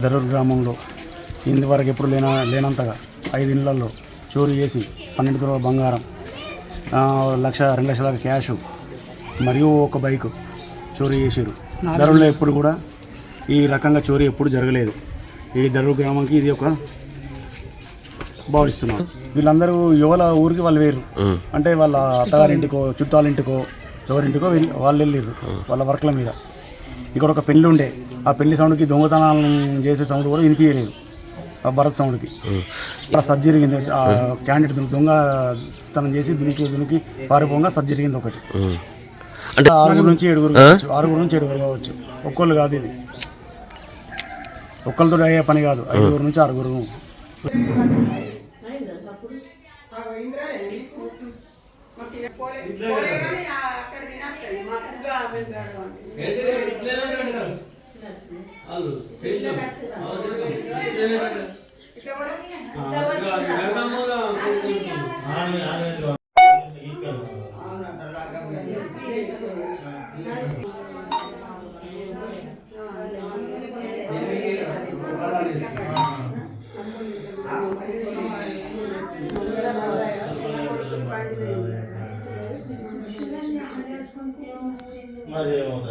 దరూర్ గ్రామంలో ఇంతవరకు ఎప్పుడు లేనంతగా 5 ఇళ్లలో చోరీ చేసి 12 తులాల బంగారం, 1,00,000 2 లక్షల క్యాష్ మరియు ఒక బైక్ చోరీ చేశారు. దరూర్లో ఎప్పుడు కూడా ఈ రకంగా చోరీ ఎప్పుడు జరగలేదు. ఈ దరూర్ గ్రామానికి ఇది ఒక భావిస్తున్నారు. వీళ్ళందరూ యువల ఊరికి వాళ్ళు వేరు, అంటే వాళ్ళ అత్తగారింటికో చుట్టాలింటికో ఎవరింటికో వాళ్ళు వెళ్ళారు వాళ్ళ వర్క్ల మీద. ఇక్కడ ఒక పెళ్ళి ఉండే, ఆ పెళ్లి సౌండ్కి దొంగతనాలను చేసే సౌండ్ కూడా వినిపించలేదు. ఆ భరత్ సౌండ్కి అక్కడ సర్జ్ జరిగింది. ఆ క్యాండిడేట్ దొంగతనం చేసి దునికి పారిపోగా సర్జ్ జరిగింది ఒకటి. అంటే 6 నుంచి 7 కావచ్చు. ఒక్కళ్ళు కాదు, ఇది ఒక్కరితో అయ్యే పని కాదు. 5 నుంచి 6.